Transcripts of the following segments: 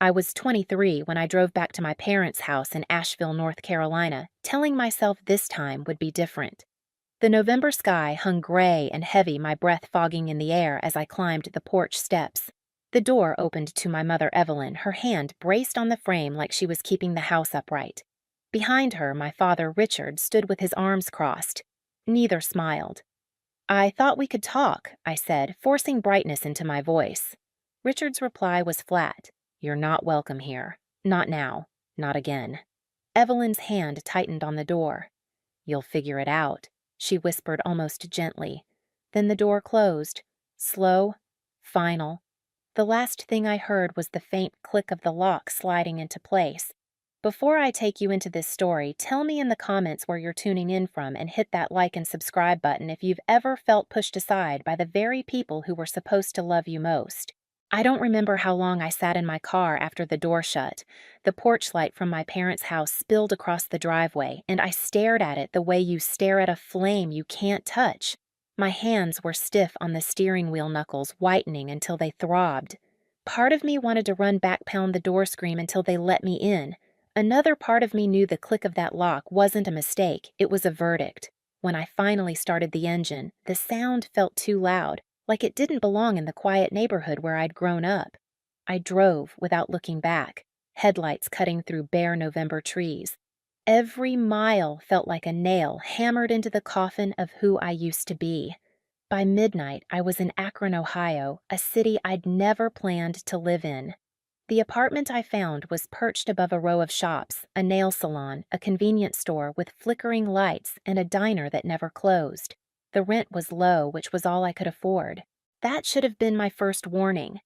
I was 23 when I drove back to my parents' house in Asheville, North Carolina, telling myself this time would be different. The November sky hung gray and heavy, my breath fogging in the air as I climbed the porch steps. The door opened to my mother Evelyn, her hand braced on the frame like she was keeping the house upright. Behind her, my father Richard stood with his arms crossed. Neither smiled. "I thought we could talk," I said, forcing brightness into my voice. Richard's reply was flat. "You're not welcome here. Not now. Not again." Evelyn's hand tightened on the door. "You'll figure it out," she whispered almost gently. Then the door closed. Slow, final. The last thing I heard was the faint click of the lock sliding into place. Before I take you into this story, tell me in the comments where you're tuning in from and hit that like and subscribe button if you've ever felt pushed aside by the very people who were supposed to love you most. I don't remember how long I sat in my car after the door shut. The porch light from my parents' house spilled across the driveway, and I stared at it the way you stare at a flame you can't touch. My hands were stiff on the steering wheel knuckles, whitening until they throbbed. Part of me wanted to run back, pound the door screen until they let me in. Another part of me knew the click of that lock wasn't a mistake, it was a verdict. When I finally started the engine, the sound felt too loud, like it didn't belong in the quiet neighborhood where I'd grown up. I drove without looking back, headlights cutting through bare November trees. Every mile felt like a nail hammered into the coffin of who I used to be. By midnight, I was in Akron, Ohio, a city I'd never planned to live in. The apartment I found was perched above a row of shops, a nail salon, a convenience store with flickering lights, and a diner that never closed. The rent was low, which was all I could afford. That should have been my first warning.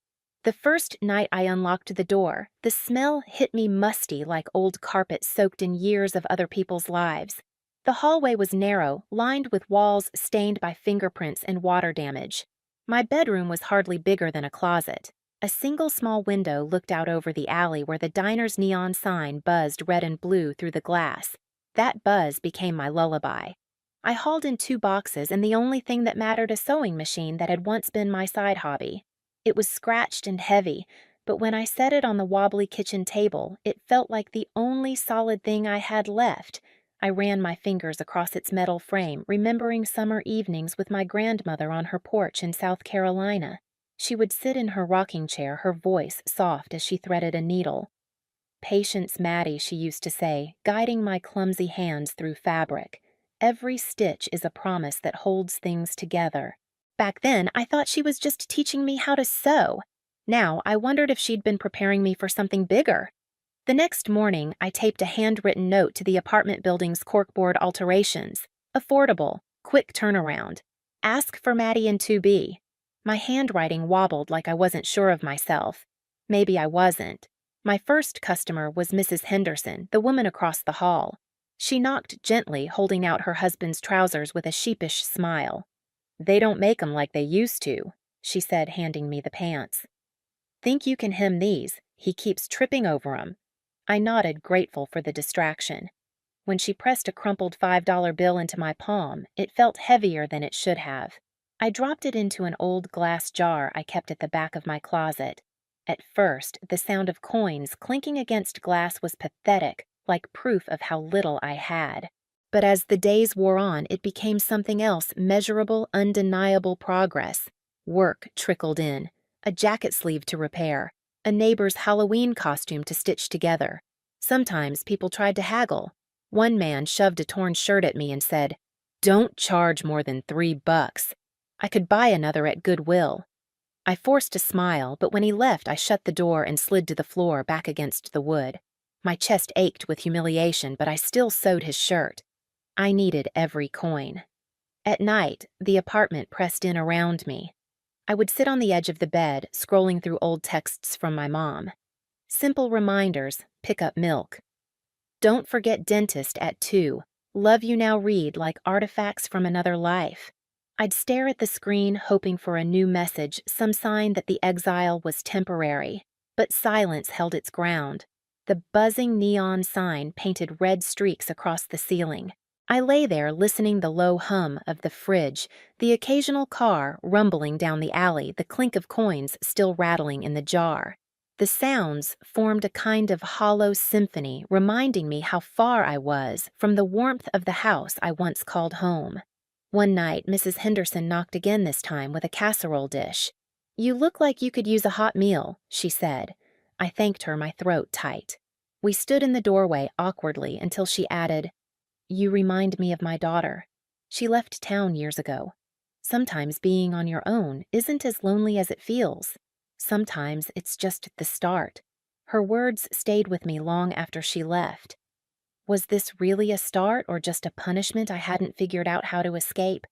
The first night I unlocked the door, the smell hit me musty like old carpet soaked in years of other people's lives. The hallway was narrow, lined with walls stained by fingerprints and water damage. My bedroom was hardly bigger than a closet. A single small window looked out over the alley where the diner's neon sign buzzed red and blue through the glass. That buzz became my lullaby. I hauled in 2 boxes and the only thing that mattered, a sewing machine that had once been my side hobby. It was scratched and heavy, but when I set it on the wobbly kitchen table, it felt like the only solid thing I had left. I ran my fingers across its metal frame, remembering summer evenings with my grandmother on her porch in South Carolina. She would sit in her rocking chair, her voice soft as she threaded a needle. "Patience, Maddie," she used to say, guiding my clumsy hands through fabric. "Every stitch is a promise that holds things together." Back then, I thought she was just teaching me how to sew. Now, I wondered if she'd been preparing me for something bigger. The next morning, I taped a handwritten note to the apartment building's corkboard alterations. Affordable, quick turnaround. Ask for Maddie in 2B. My handwriting wobbled like I wasn't sure of myself. Maybe I wasn't. My first customer was Mrs. Henderson, the woman across the hall. She knocked gently, holding out her husband's trousers with a sheepish smile. "They don't make 'em like they used to," she said, handing me the pants. "Think you can hem these? He keeps tripping over 'em." I nodded, grateful for the distraction. When she pressed a crumpled $5 bill into my palm, it felt heavier than it should have. I dropped it into an old glass jar I kept at the back of my closet. At first, the sound of coins clinking against glass was pathetic, like proof of how little I had. But as the days wore on, it became something else, measurable, undeniable progress. Work trickled in, a jacket sleeve to repair, a neighbor's Halloween costume to stitch together. Sometimes people tried to haggle. One man shoved a torn shirt at me and said, "Don't charge more than $3. I could buy another at Goodwill." I forced a smile, but when he left, I shut the door and slid to the floor back against the wood. My chest ached with humiliation, but I still sewed his shirt. I needed every coin. At night, the apartment pressed in around me. I would sit on the edge of the bed, scrolling through old texts from my mom. Simple reminders, pick up milk. Don't forget dentist at 2. Love you now read like artifacts from another life. I'd stare at the screen, hoping for a new message, some sign that the exile was temporary. But silence held its ground. The buzzing neon sign painted red streaks across the ceiling. I lay there listening the low hum of the fridge, the occasional car rumbling down the alley, the clink of coins still rattling in the jar. The sounds formed a kind of hollow symphony, reminding me how far I was from the warmth of the house I once called home. One night, Mrs. Henderson knocked again, this time with a casserole dish. "You look like you could use a hot meal," she said. I thanked her, my throat tight. We stood in the doorway awkwardly until she added, "You remind me of my daughter. She left town years ago. Sometimes being on your own isn't as lonely as it feels. Sometimes it's just the start." Her words stayed with me long after she left. Was this really a start or just a punishment I hadn't figured out how to escape?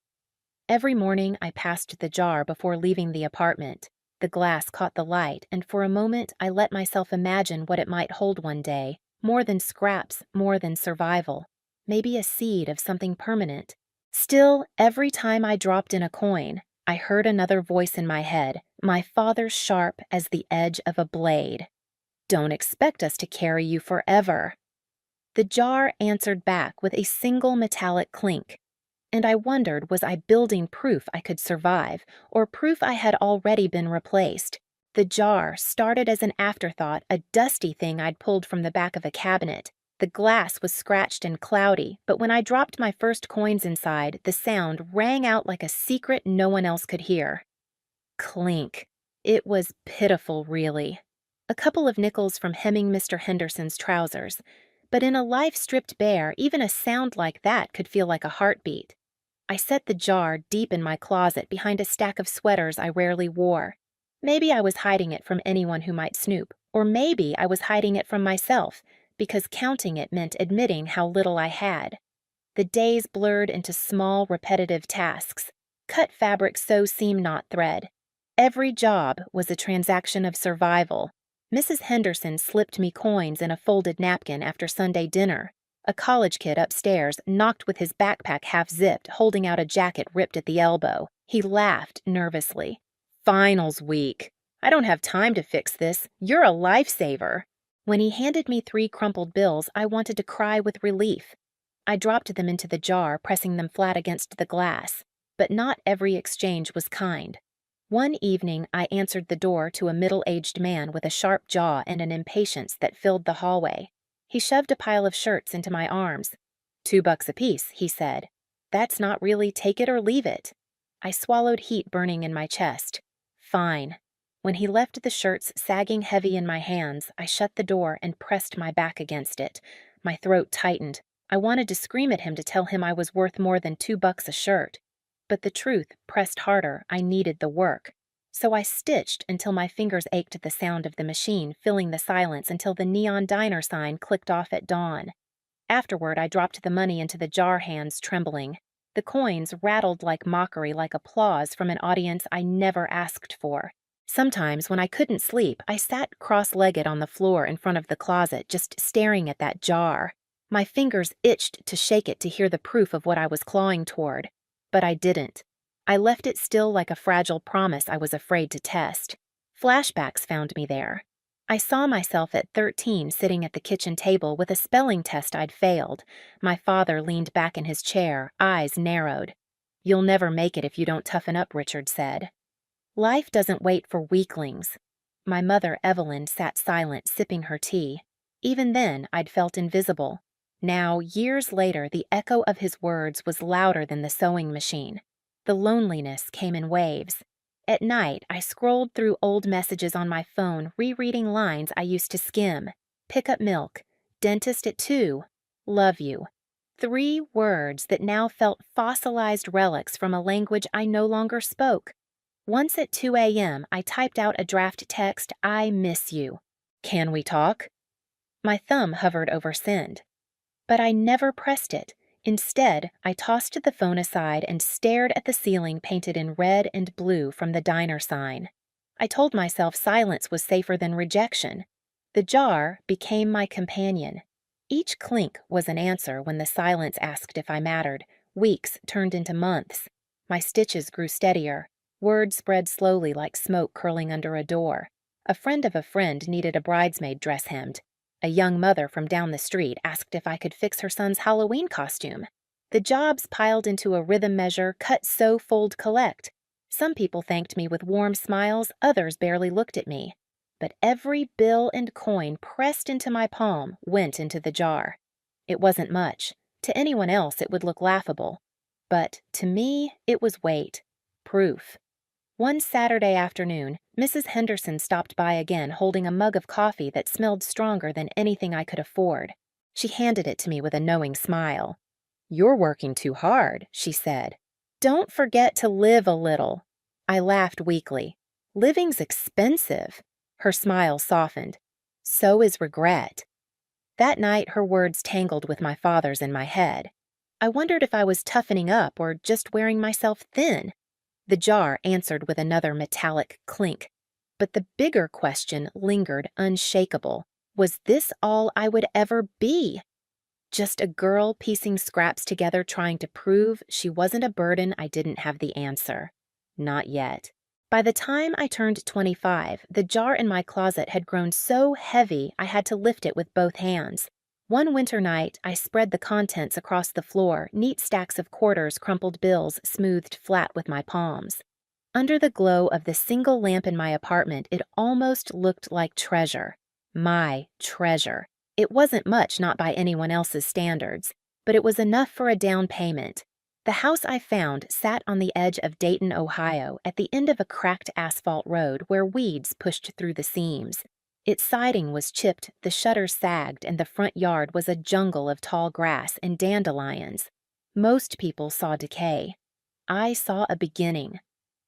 Every morning I passed the jar before leaving the apartment. The glass caught the light, and for a moment I let myself imagine what it might hold one day, more than scraps, more than survival. Maybe a seed of something permanent. Still, every time I dropped in a coin, I heard another voice in my head, my father's, sharp as the edge of a blade. "Don't expect us to carry you forever." The jar answered back with a single metallic clink, and I wondered, was I building proof I could survive, or proof I had already been replaced? The jar started as an afterthought, a dusty thing I'd pulled from the back of a cabinet. The glass was scratched and cloudy, but when I dropped my first coins inside, the sound rang out like a secret no one else could hear. Clink. It was pitiful, really. A couple of nickels from hemming Mr. Henderson's trousers. But in a life stripped bare, even a sound like that could feel like a heartbeat. I set the jar deep in my closet behind a stack of sweaters I rarely wore. Maybe I was hiding it from anyone who might snoop, or maybe I was hiding it from myself, because counting it meant admitting how little I had. The days blurred into small, repetitive tasks. Cut fabric, sew seam, knot thread. Every job was a transaction of survival. Mrs. Henderson slipped me coins in a folded napkin after Sunday dinner. A college kid upstairs knocked with his backpack half-zipped, holding out a jacket ripped at the elbow. He laughed nervously. "Finals week. I don't have time to fix this. You're a lifesaver." When he handed me 3 crumpled bills, I wanted to cry with relief. I dropped them into the jar, pressing them flat against the glass. But not every exchange was kind. One evening, I answered the door to a middle-aged man with a sharp jaw and an impatience that filled the hallway. He shoved a pile of shirts into my arms. $2 apiece, he said. "That's not really take it or leave it." I swallowed heat burning in my chest. Fine. When he left the shirts sagging heavy in my hands, I shut the door and pressed my back against it. My throat tightened. I wanted to scream at him to tell him I was worth more than $2 a shirt. But the truth pressed harder. I needed the work. So I stitched until my fingers ached at the sound of the machine, filling the silence until the neon diner sign clicked off at dawn. Afterward, I dropped the money into the jar, hands trembling. The coins rattled like mockery, like applause from an audience I never asked for. Sometimes, when I couldn't sleep, I sat cross-legged on the floor in front of the closet, just staring at that jar. My fingers itched to shake it to hear the proof of what I was clawing toward. But I didn't. I left it still like a fragile promise I was afraid to test. Flashbacks found me there. I saw myself at 13 sitting at the kitchen table with a spelling test I'd failed. My father leaned back in his chair, eyes narrowed. "You'll never make it if you don't toughen up," Richard said. Life doesn't wait for weaklings. My mother, Evelyn, sat silent, sipping her tea. Even then, I'd felt invisible. Now, years later, the echo of his words was louder than the sewing machine. The loneliness came in waves. At night, I scrolled through old messages on my phone, rereading lines I used to skim. "Pick up milk," "Dentist at 2," "Love you." 3 words that now felt fossilized relics from a language I no longer spoke. Once at 2 a.m., I typed out a draft text, "I miss you. Can we talk?" My thumb hovered over send. But I never pressed it. Instead, I tossed the phone aside and stared at the ceiling painted in red and blue from the diner sign. I told myself silence was safer than rejection. The jar became my companion. Each clink was an answer when the silence asked if I mattered. Weeks turned into months. My stitches grew steadier. Words spread slowly like smoke curling under a door. A friend of a friend needed a bridesmaid dress hemmed. A young mother from down the street asked if I could fix her son's Halloween costume. The jobs piled into a rhythm measure, cut, sew, fold, collect. Some people thanked me with warm smiles, others barely looked at me. but every bill and coin pressed into my palm went into the jar. It wasn't much. To anyone else, it would look laughable. But to me, it was weight. Proof. One Saturday afternoon, Mrs. Henderson stopped by again holding a mug of coffee that smelled stronger than anything I could afford. She handed it to me with a knowing smile. "You're working too hard," she said. "Don't forget to live a little." I laughed weakly. "Living's expensive." Her smile softened. "So is regret." That night, her words tangled with my father's in my head. I wondered if I was toughening up or just wearing myself thin. The jar answered with another metallic clink. But the bigger question lingered unshakable. Was this all I would ever be? Just a girl piecing scraps together trying to prove she wasn't a burden I didn't have the answer. Not yet. By the time I turned 25, the jar in my closet had grown so heavy I had to lift it with both hands. One winter night, I spread the contents across the floor, neat stacks of quarters, crumpled bills smoothed flat with my palms. Under the glow of the single lamp in my apartment, it almost looked like treasure. My treasure. It wasn't much, not by anyone else's standards, but it was enough for a down payment. The house I found sat on the edge of Dayton, Ohio, at the end of a cracked asphalt road where weeds pushed through the seams. Its siding was chipped, the shutters sagged, and the front yard was a jungle of tall grass and dandelions. Most people saw decay. I saw a beginning.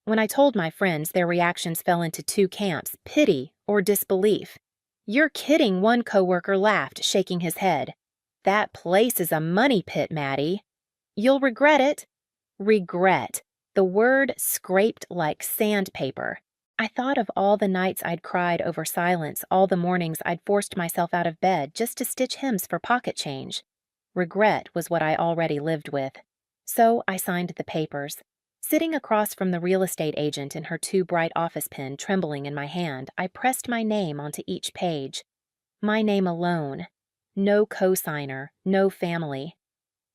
When I told my friends, their reactions fell into two camps: pity or disbelief. "You're kidding," one coworker laughed, shaking his head. "That place is a money pit, Maddie." "You'll regret it." Regret. The word scraped like sandpaper. I thought of all the nights I'd cried over silence, all the mornings I'd forced myself out of bed just to stitch hems for pocket change. Regret was what I already lived with. So I signed the papers. Sitting across from the real estate agent in her too bright office pen trembling in my hand, I pressed my name onto each page. My name alone. No co-signer, no family.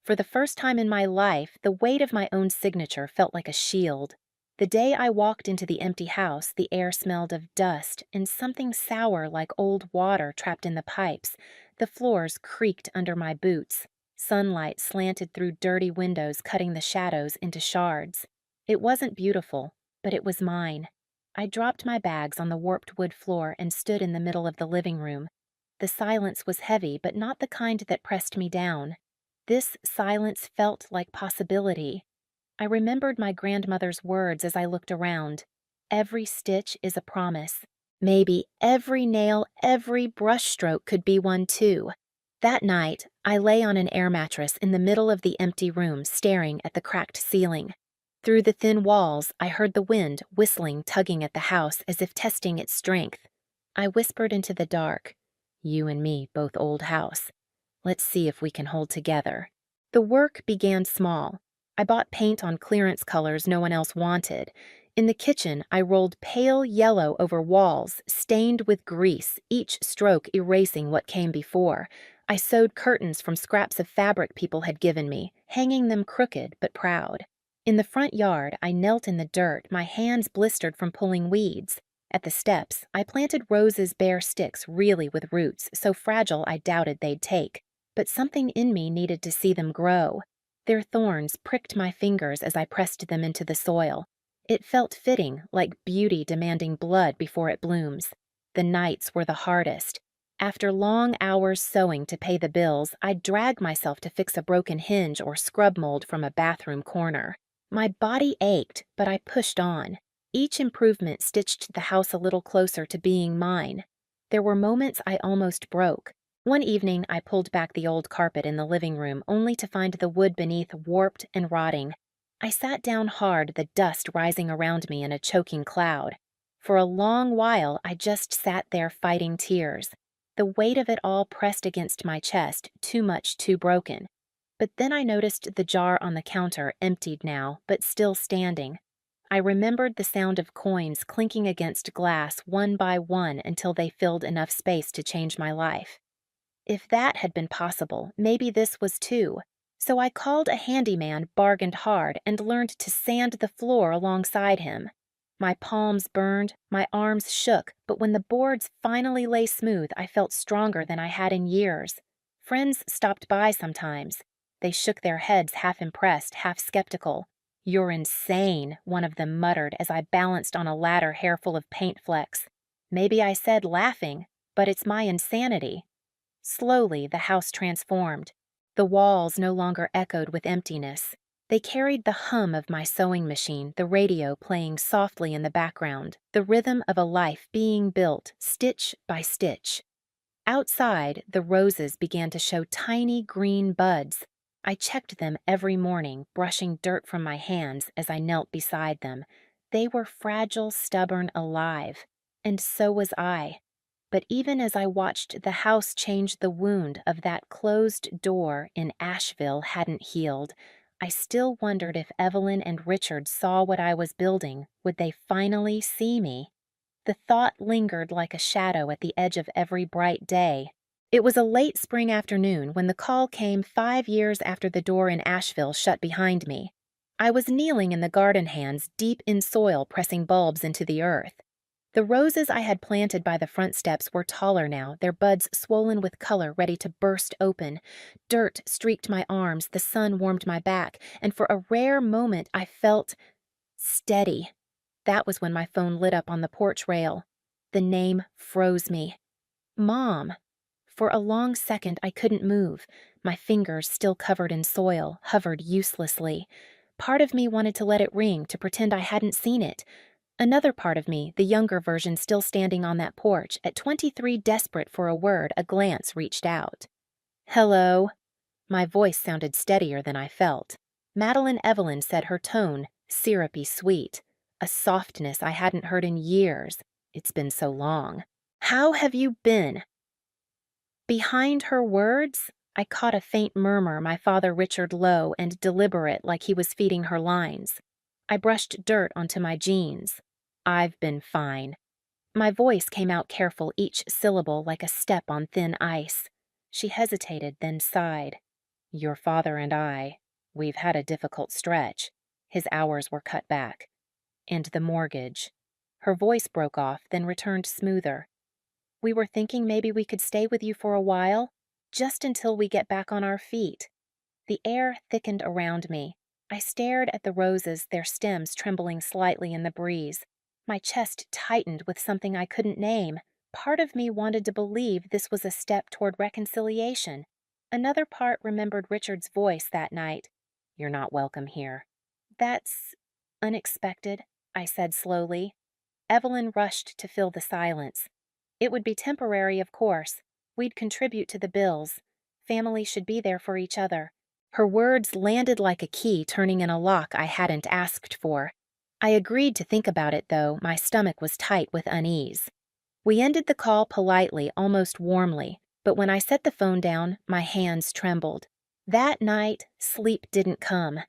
For the first time in my life, the weight of my own signature felt like a shield. The day I walked into the empty house, the air smelled of dust and something sour like old water trapped in the pipes. The floors creaked under my boots. Sunlight slanted through dirty windows, cutting the shadows into shards. It wasn't beautiful, but it was mine. I dropped my bags on the warped wood floor and stood in the middle of the living room. The silence was heavy, but not the kind that pressed me down. This silence felt like possibility. I remembered my grandmother's words as I looked around. Every stitch is a promise. Maybe every nail, every brushstroke could be one too. That night, I lay on an air mattress in the middle of the empty room, staring at the cracked ceiling. Through the thin walls, I heard the wind whistling, tugging at the house as if testing its strength. I whispered into the dark, "You and me, both old house. Let's see if we can hold together." The work began small. I bought paint on clearance colors no one else wanted. In the kitchen, I rolled pale yellow over walls, stained with grease, each stroke erasing what came before. I sewed curtains from scraps of fabric people had given me, hanging them crooked but proud. In the front yard, I knelt in the dirt, my hands blistered from pulling weeds. At the steps, I planted roses' bare sticks, really with roots, so fragile I doubted they'd take. But something in me needed to see them grow. Their thorns pricked my fingers as I pressed them into the soil. It felt fitting, like beauty demanding blood before it blooms. The nights were the hardest. After long hours sewing to pay the bills, I'd drag myself to fix a broken hinge or scrub mold from a bathroom corner. My body ached, but I pushed on. Each improvement stitched the house a little closer to being mine. There were moments I almost broke. One evening, I pulled back the old carpet in the living room, only to find the wood beneath warped and rotting. I sat down hard, the dust rising around me in a choking cloud. For a long while, I just sat there fighting tears. The weight of it all pressed against my chest, too much, too broken. But then I noticed the jar on the counter, emptied now, but still standing. I remembered the sound of coins clinking against glass one by one until they filled enough space to change my life. If that had been possible, maybe this was too. So I called a handyman, bargained hard, and learned to sand the floor alongside him. My palms burned, my arms shook, but when the boards finally lay smooth, I felt stronger than I had in years. Friends stopped by sometimes. They shook their heads, half impressed, half skeptical. "You're insane," one of them muttered as I balanced on a ladder hair full of paint flecks. Maybe I said laughing, but it's my insanity. Slowly, the house transformed. The walls no longer echoed with emptiness. They carried the hum of my sewing machine, the radio playing softly in the background, the rhythm of a life being built, stitch by stitch. Outside, the roses began to show tiny green buds. I checked them every morning, brushing dirt from my hands as I knelt beside them. They were fragile, stubborn, alive. And so was I. But even as I watched the house change, the wound of that closed door in Asheville hadn't healed. I still wondered if Evelyn and Richard saw what I was building. Would they finally see me? The thought lingered like a shadow at the edge of every bright day. It was a late spring afternoon when the call came 5 years after the door in Asheville shut behind me. I was kneeling in the garden hands, deep in soil, pressing bulbs into the earth. The roses I had planted by the front steps were taller now, their buds swollen with color, ready to burst open. Dirt streaked my arms, the sun warmed my back, and for a rare moment I felt steady. That was when my phone lit up on the porch rail. The name froze me. Mom. For a long second I couldn't move. My fingers, still covered in soil, hovered uselessly. Part of me wanted to let it ring, to pretend I hadn't seen it. Another part of me, the younger version still standing on that porch, at 23 desperate for a word, a glance reached out. "Hello." My voice sounded steadier than I felt. Madeline Evelyn said, her tone syrupy sweet, a softness I hadn't heard in years. It's been so long. "How have you been?" Behind her words, I caught a faint murmur, my father Richard low and deliberate, like he was feeding her lines. I brushed dirt onto my jeans. "I've been fine." My voice came out careful, each syllable like a step on thin ice. She hesitated, then sighed. "Your father and we've had a difficult stretch. His hours were cut back. And the mortgage." Her voice broke off, then returned smoother. "We were thinking maybe we could stay with you for a while, just until we get back on our feet." The air thickened around me. I stared at the roses, their stems trembling slightly in the breeze. My chest tightened with something I couldn't name. Part of me wanted to believe this was a step toward reconciliation. Another part remembered Richard's voice that night. "You're not welcome here." "That's unexpected," I said slowly. Evelyn rushed to fill the silence. "It would be temporary, of course. We'd contribute to the bills. Family should be there for each other." Her words landed like a key turning in a lock I hadn't asked for. I agreed to think about it, though my stomach was tight with unease. We ended the call politely, almost warmly, but when I set the phone down, my hands trembled. That night, sleep didn't come.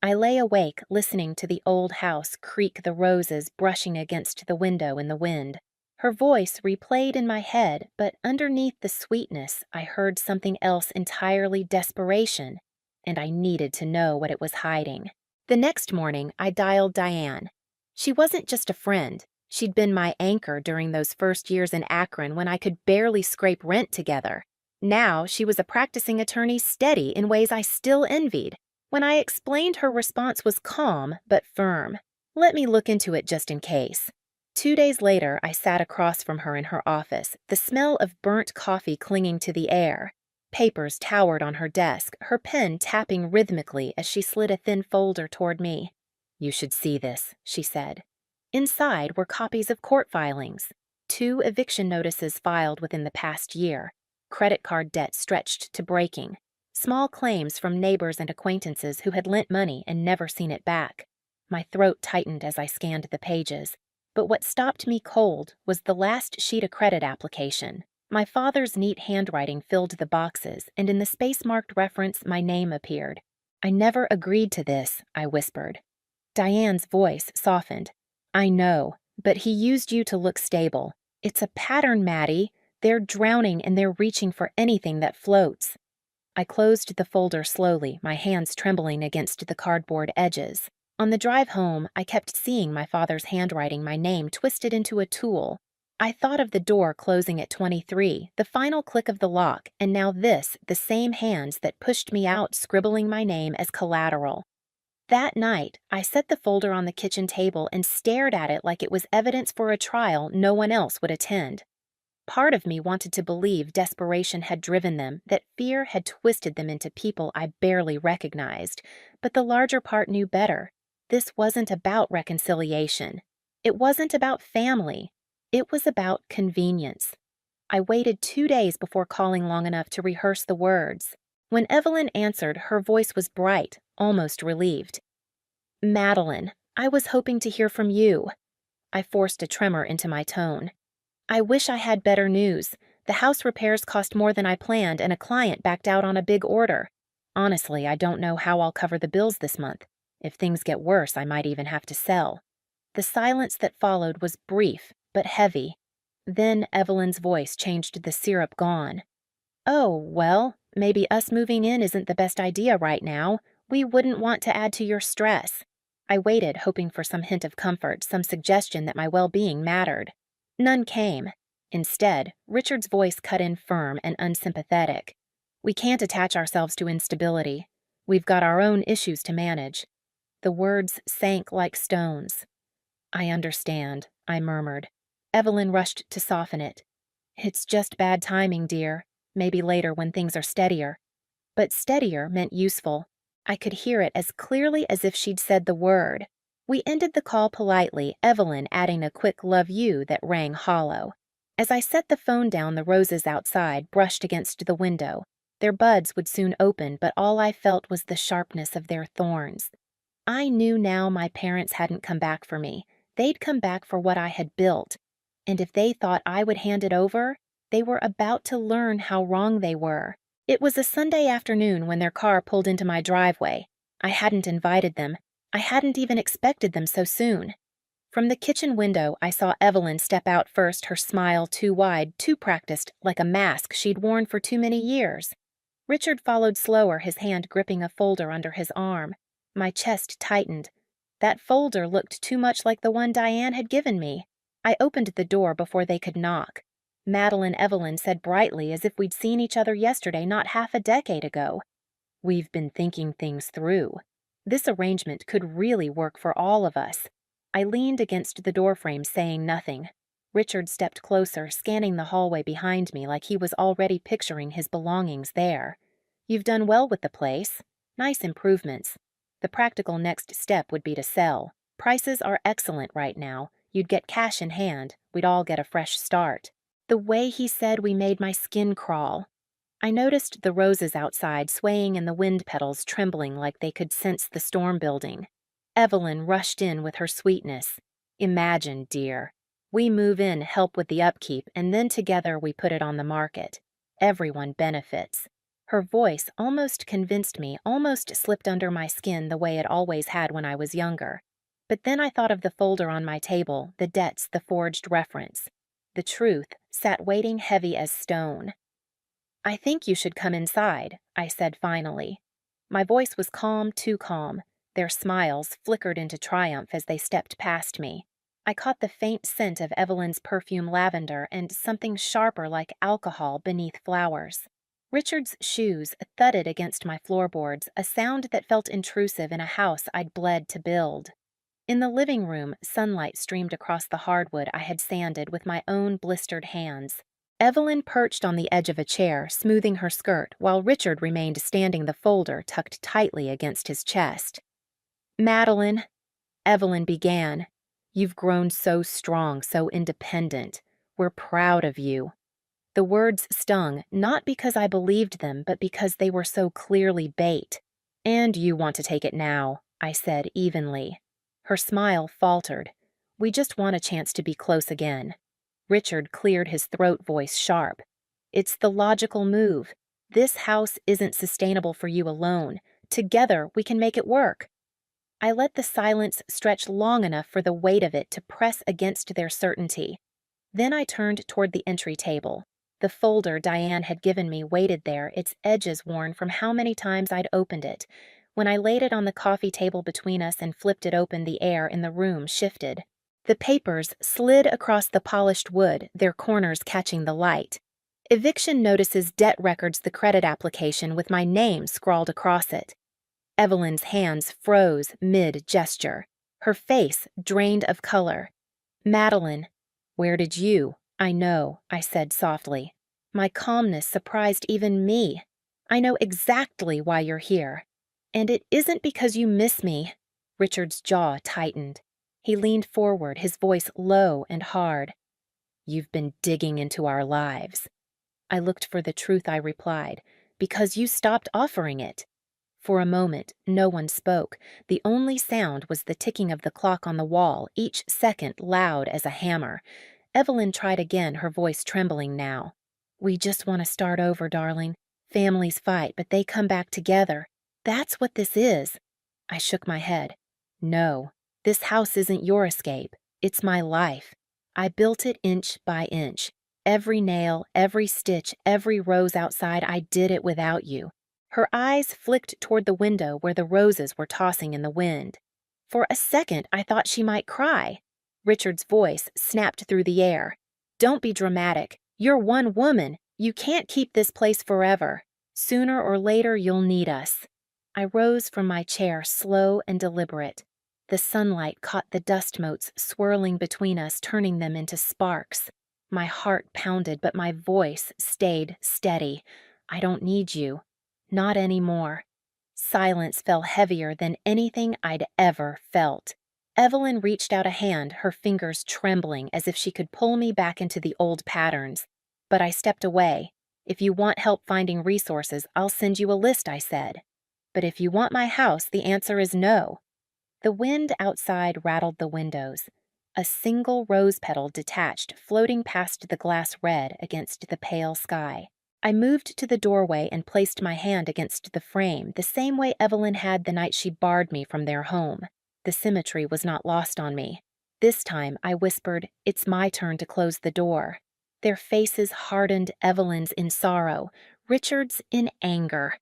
I lay awake, listening to the old house creak, the roses brushing against the window in the wind. Her voice replayed in my head, but underneath the sweetness, I heard something else entirely: desperation. And I needed to know what it was hiding. The next morning, I dialed Diane. She wasn't just a friend. She'd been my anchor during those first years in Akron when I could barely scrape rent together. Now she was a practicing attorney, steady in ways I still envied. When I explained, her response was calm but firm. "Let me look into it just in case." 2 days later, I sat across from her in her office, the smell of burnt coffee clinging to the air. Papers towered on her desk, her pen tapping rhythmically as she slid a thin folder toward me. "You should see this," she said. Inside were copies of court filings. 2 eviction notices filed within the past year. Credit card debt stretched to breaking. Small claims from neighbors and acquaintances who had lent money and never seen it back. My throat tightened as I scanned the pages. But what stopped me cold was the last sheet of credit application. My father's neat handwriting filled the boxes, and in the space-marked reference, my name appeared. "I never agreed to this," I whispered. Diane's voice softened. "I know, but he used you to look stable. It's a pattern, Maddie. They're drowning and they're reaching for anything that floats." I closed the folder slowly, my hands trembling against the cardboard edges. On the drive home, I kept seeing my father's handwriting, my name twisted into a tool. I thought of the door closing at 23, the final click of the lock, and now this, the same hands that pushed me out scribbling my name as collateral. That night, I set the folder on the kitchen table and stared at it like it was evidence for a trial no one else would attend. Part of me wanted to believe desperation had driven them, that fear had twisted them into people I barely recognized, but the larger part knew better. This wasn't about reconciliation. It wasn't about family. It was about convenience. I waited 2 days before calling long enough to rehearse the words. When Evelyn answered, her voice was bright, almost relieved. "Madeline, I was hoping to hear from you." I forced a tremor into my tone. "I wish I had better news. The house repairs cost more than I planned, and a client backed out on a big order. Honestly, I don't know how I'll cover the bills this month. If things get worse, I might even have to sell." The silence that followed was brief, but heavy. Then Evelyn's voice changed to the syrup gone. "Oh, well, maybe us moving in isn't the best idea right now. We wouldn't want to add to your stress." I waited, hoping for some hint of comfort, some suggestion that my well-being mattered. None came. Instead, Richard's voice cut in firm and unsympathetic. "We can't attach ourselves to instability. We've got our own issues to manage." The words sank like stones. "I understand," I murmured. Evelyn rushed to soften it. "It's just bad timing, dear. Maybe later when things are steadier." But steadier meant useful. I could hear it as clearly as if she'd said the word. We ended the call politely, Evelyn adding a quick "love you" that rang hollow. As I set the phone down, the roses outside brushed against the window. Their buds would soon open, but all I felt was the sharpness of their thorns. I knew now my parents hadn't come back for me. They'd come back for what I had built. And if they thought I would hand it over, they were about to learn how wrong they were. It was a Sunday afternoon when their car pulled into my driveway. I hadn't invited them. I hadn't even expected them so soon. From the kitchen window, I saw Evelyn step out first, her smile too wide, too practiced, like a mask she'd worn for too many years. Richard followed slower, his hand gripping a folder under his arm. My chest tightened. That folder looked too much like the one Diane had given me. I opened the door before they could knock. Madeline Evelyn said brightly, as if we'd seen each other yesterday, not half a decade ago. "We've been thinking things through. This arrangement could really work for all of us." I leaned against the doorframe, saying nothing. Richard stepped closer, scanning the hallway behind me like he was already picturing his belongings there. "You've done well with the place. Nice improvements. The practical next step would be to sell. Prices are excellent right now. You'd get cash in hand. We'd all get a fresh start." The way he said we made my skin crawl. I noticed the roses outside swaying and the wind petals trembling like they could sense the storm building. Evelyn rushed in with her sweetness. "Imagine, dear. We move in, help with the upkeep, and then together we put it on the market. Everyone benefits." Her voice almost convinced me, almost slipped under my skin the way it always had when I was younger. But then I thought of the folder on my table, the debts, the forged reference. The truth sat waiting heavy as stone. "I think you should come inside," I said finally. My voice was calm, too calm. Their smiles flickered into triumph as they stepped past me. I caught the faint scent of Evelyn's perfume lavender and something sharper like alcohol beneath flowers. Richard's shoes thudded against my floorboards, a sound that felt intrusive in a house I'd bled to build. In the living room, sunlight streamed across the hardwood I had sanded with my own blistered hands. Evelyn perched on the edge of a chair, smoothing her skirt, while Richard remained standing, the folder tucked tightly against his chest. "Madeline," Evelyn began, "you've grown so strong, so independent. We're proud of you." The words stung, not because I believed them, but because they were so clearly bait. "And you want to take it now," I said evenly. Her smile faltered. "We just want a chance to be close again." Richard cleared his throat, voice sharp. "It's the logical move. This house isn't sustainable for you alone. Together, we can make it work." I let the silence stretch long enough for the weight of it to press against their certainty. Then I turned toward the entry table. The folder Diane had given me waited there, its edges worn from how many times I'd opened it. When I laid it on the coffee table between us and flipped it open, the air in the room shifted. The papers slid across the polished wood, their corners catching the light. Eviction notices, debt records, the credit application with my name scrawled across it. Evelyn's hands froze mid-gesture. Her face drained of color. Madeline, where did you? I know, I said softly. My calmness surprised even me. I know exactly why you're here. And it isn't because you miss me. Richard's jaw tightened. He leaned forward, his voice low and hard. You've been digging into our lives. I looked for the truth, I replied. Because you stopped offering it. For a moment, no one spoke. The only sound was the ticking of the clock on the wall, each second loud as a hammer. Evelyn tried again, her voice trembling now. We just want to start over, darling. Families fight, but they come back together. That's what this is. I shook my head. No, this house isn't your escape. It's my life. I built it inch by inch. Every nail, every stitch, every rose outside, I did it without you. Her eyes flicked toward the window where the roses were tossing in the wind. For a second, I thought she might cry. Richard's voice snapped through the air. Don't be dramatic. You're one woman. You can't keep this place forever. Sooner or later, you'll need us. I rose from my chair, slow and deliberate. The sunlight caught the dust motes swirling between us, turning them into sparks. My heart pounded, but my voice stayed steady. I don't need you. Not anymore. Silence fell heavier than anything I'd ever felt. Evelyn reached out a hand, her fingers trembling as if she could pull me back into the old patterns. But I stepped away. If you want help finding resources, I'll send you a list, I said. But if you want my house, the answer is no. The wind outside rattled the windows. A single rose petal detached, floating past the glass red against the pale sky. I moved to the doorway and placed my hand against the frame, the same way Evelyn had the night she barred me from their home. The symmetry was not lost on me. This time, I whispered, it's my turn to close the door. Their faces hardened, Evelyn's in sorrow, Richard's in anger.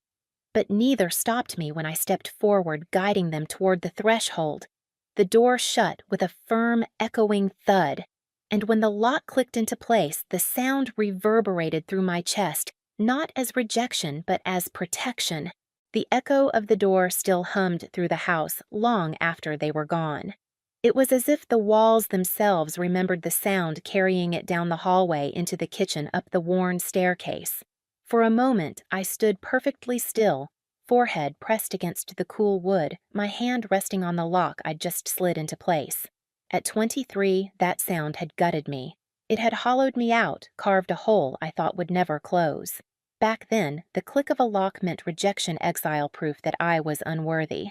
But neither stopped me when I stepped forward, guiding them toward the threshold. The door shut with a firm, echoing thud. And when the lock clicked into place, the sound reverberated through my chest, not as rejection, but as protection. The echo of the door still hummed through the house long after they were gone. It was as if the walls themselves remembered the sound, carrying it down the hallway into the kitchen, up the worn staircase. For a moment, I stood perfectly still, forehead pressed against the cool wood, my hand resting on the lock I'd just slid into place. At 23, that sound had gutted me. It had hollowed me out, carved a hole I thought would never close. Back then, the click of a lock meant rejection, exile, proof that I was unworthy.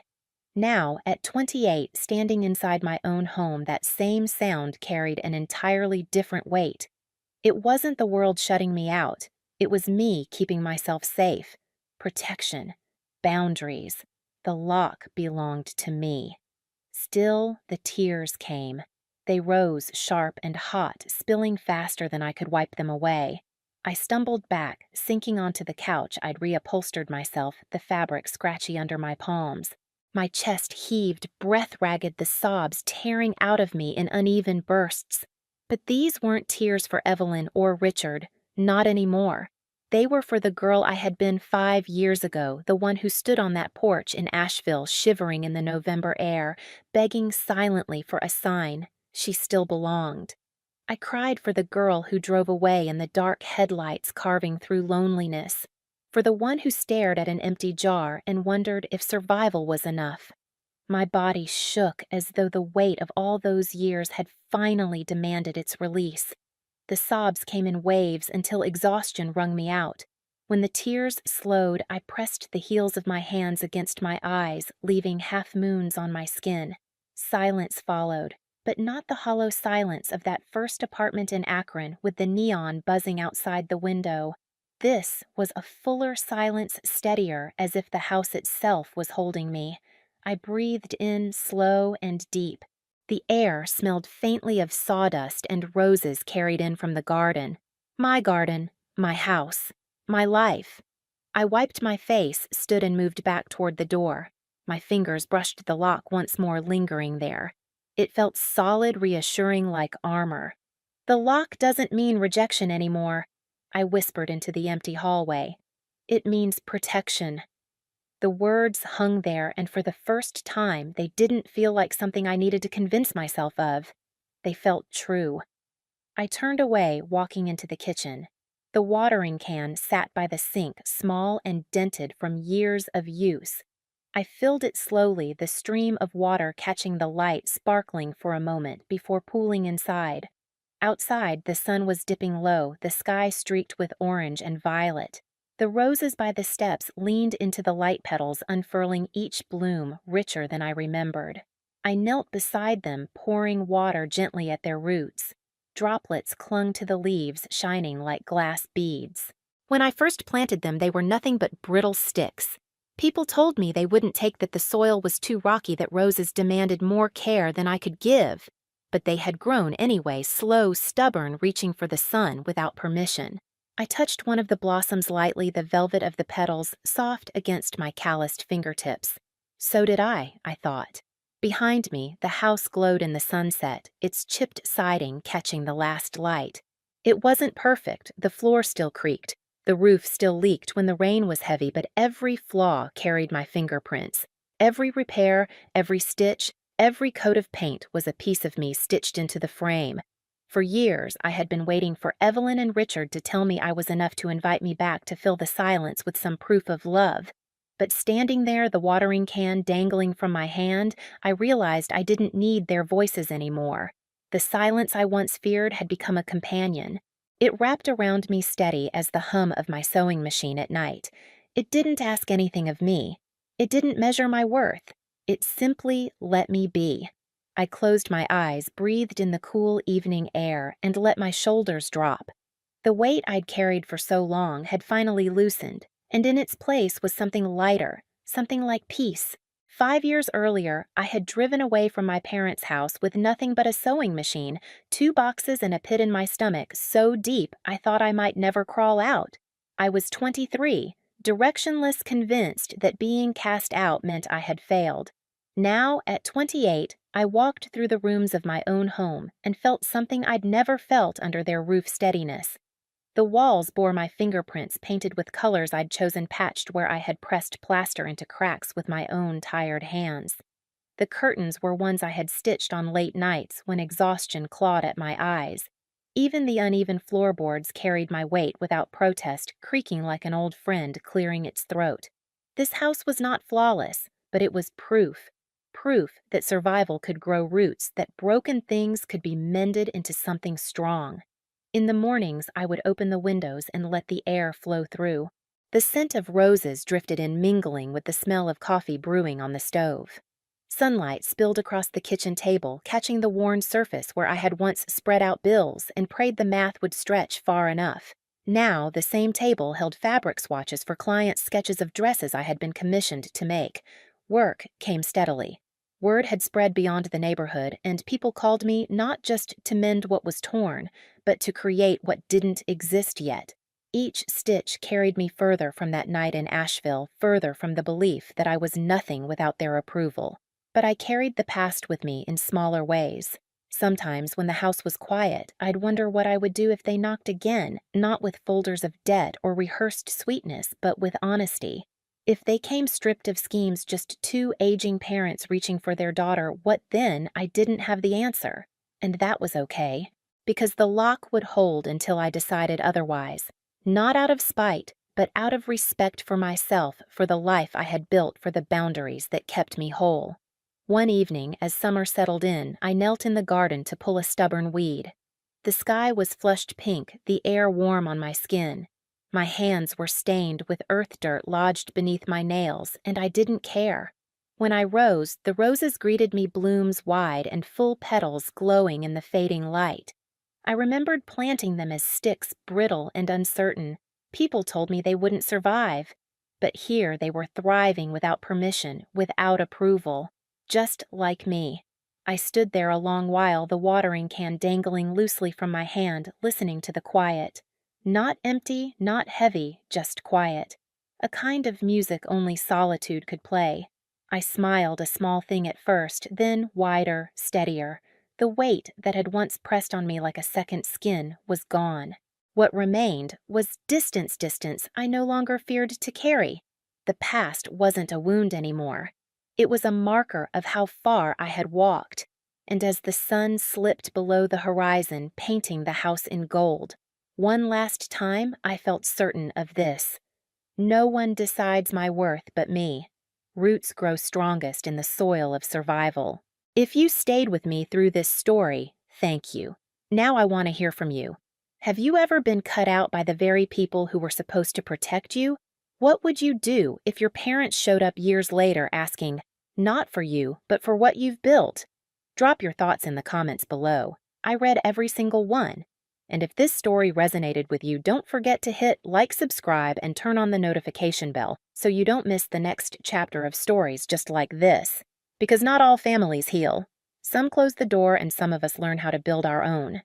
Now, at 28, standing inside my own home, that same sound carried an entirely different weight. It wasn't the world shutting me out. It was me keeping myself safe. Protection. Boundaries. The lock belonged to me. Still, the tears came. They rose sharp and hot, spilling faster than I could wipe them away. I stumbled back, sinking onto the couch. I'd reupholstered myself, the fabric scratchy under my palms. My chest heaved, breath-ragged, the sobs tearing out of me in uneven bursts. But these weren't tears for Evelyn or Richard, not anymore. They were for the girl I had been 5 years ago, the one who stood on that porch in Asheville, shivering in the November air, begging silently for a sign she still belonged. I cried for the girl who drove away in the dark headlights carving through loneliness, for the one who stared at an empty jar and wondered if survival was enough. My body shook as though the weight of all those years had finally demanded its release. The sobs came in waves until exhaustion wrung me out. When the tears slowed, I pressed the heels of my hands against my eyes, leaving half-moons on my skin. Silence followed, but not the hollow silence of that first apartment in Akron with the neon buzzing outside the window. This was a fuller silence, steadier, as if the house itself was holding me. I breathed in slow and deep. The air smelled faintly of sawdust and roses carried in from the garden. My garden, my house, my life. I wiped my face, stood and moved back toward the door. My fingers brushed the lock once more, lingering there. It felt solid, reassuring, like armor. "The lock doesn't mean rejection anymore," I whispered into the empty hallway. "It means protection." The words hung there, and for the first time, they didn't feel like something I needed to convince myself of. They felt true. I turned away, walking into the kitchen. The watering can sat by the sink, small and dented from years of use. I filled it slowly, the stream of water catching the light, sparkling for a moment before pooling inside. Outside, the sun was dipping low, the sky streaked with orange and violet. The roses by the steps leaned into the light petals, unfurling each bloom richer than I remembered. I knelt beside them, pouring water gently at their roots. Droplets clung to the leaves, shining like glass beads. When I first planted them, they were nothing but brittle sticks. People told me they wouldn't take, that the soil was too rocky, that roses demanded more care than I could give. But they had grown anyway, slow, stubborn, reaching for the sun without permission. I touched one of the blossoms lightly, the velvet of the petals soft against my calloused fingertips. So did I thought. Behind me, the house glowed in the sunset, its chipped siding catching the last light. It wasn't perfect, the floor still creaked, the roof still leaked when the rain was heavy, but every flaw carried my fingerprints. Every repair, every stitch, every coat of paint was a piece of me stitched into the frame. For years, I had been waiting for Evelyn and Richard to tell me I was enough to invite me back to fill the silence with some proof of love. But standing there, the watering can dangling from my hand, I realized I didn't need their voices anymore. The silence I once feared had become a companion. It wrapped around me steady as the hum of my sewing machine at night. It didn't ask anything of me. It didn't measure my worth. It simply let me be. I closed my eyes, breathed in the cool evening air, and let my shoulders drop. The weight I'd carried for so long had finally loosened, and in its place was something lighter, something like peace. 5 years earlier, I had driven away from my parents' house with nothing but a sewing machine, 2 boxes, and a pit in my stomach so deep I thought I might never crawl out. I was 23, directionless, convinced that being cast out meant I had failed. Now, at 28, I walked through the rooms of my own home and felt something I'd never felt under their roof steadiness. The walls bore my fingerprints, painted with colors I'd chosen, patched where I had pressed plaster into cracks with my own tired hands. The curtains were ones I had stitched on late nights when exhaustion clawed at my eyes. Even the uneven floorboards carried my weight without protest, creaking like an old friend clearing its throat. This house was not flawless, but it was proof. Proof that survival could grow roots, that broken things could be mended into something strong. In the mornings, I would open the windows and let the air flow through. The scent of roses drifted in, mingling with the smell of coffee brewing on the stove. Sunlight spilled across the kitchen table, catching the worn surface where I had once spread out bills and prayed the math would stretch far enough. Now, the same table held fabric swatches for clients' sketches of dresses I had been commissioned to make. Work came steadily. Word had spread beyond the neighborhood, and people called me not just to mend what was torn, but to create what didn't exist yet. Each stitch carried me further from that night in Asheville, further from the belief that I was nothing without their approval. But I carried the past with me in smaller ways. Sometimes, when the house was quiet, I'd wonder what I would do if they knocked again, not with folders of debt or rehearsed sweetness, but with honesty. If they came stripped of schemes, just 2 aging parents reaching for their daughter, what then? I didn't have the answer. And that was okay, because the lock would hold until I decided otherwise. Not out of spite, but out of respect for myself, for the life I had built, for the boundaries that kept me whole. One evening, as summer settled in, I knelt in the garden to pull a stubborn weed. The sky was flushed pink, the air warm on my skin. My hands were stained with earth dirt lodged beneath my nails, and I didn't care. When I rose, the roses greeted me, blooms wide and full petals glowing in the fading light. I remembered planting them as sticks, brittle and uncertain. People told me they wouldn't survive. But here they were, thriving without permission, without approval. Just like me. I stood there a long while, the watering can dangling loosely from my hand, listening to the quiet. Not empty, not heavy, just quiet. A kind of music only solitude could play. I smiled, a small thing at first, then wider, steadier. The weight that had once pressed on me like a second skin was gone. What remained was distance I no longer feared to carry. The past wasn't a wound anymore. It was a marker of how far I had walked. And as the sun slipped below the horizon, painting the house in gold, one last time I felt certain of this. No one decides my worth but me. Roots grow strongest in the soil of survival. If you stayed with me through this story, thank you. Now I want to hear from you. Have you ever been cut out by the very people who were supposed to protect you? What would you do if your parents showed up years later asking, not for you, but for what you've built? Drop your thoughts in the comments below. I read every single one. And if this story resonated with you, don't forget to hit like, subscribe, and turn on the notification bell so you don't miss the next chapter of stories just like this. Because not all families heal. Some close the door and some of us learn how to build our own.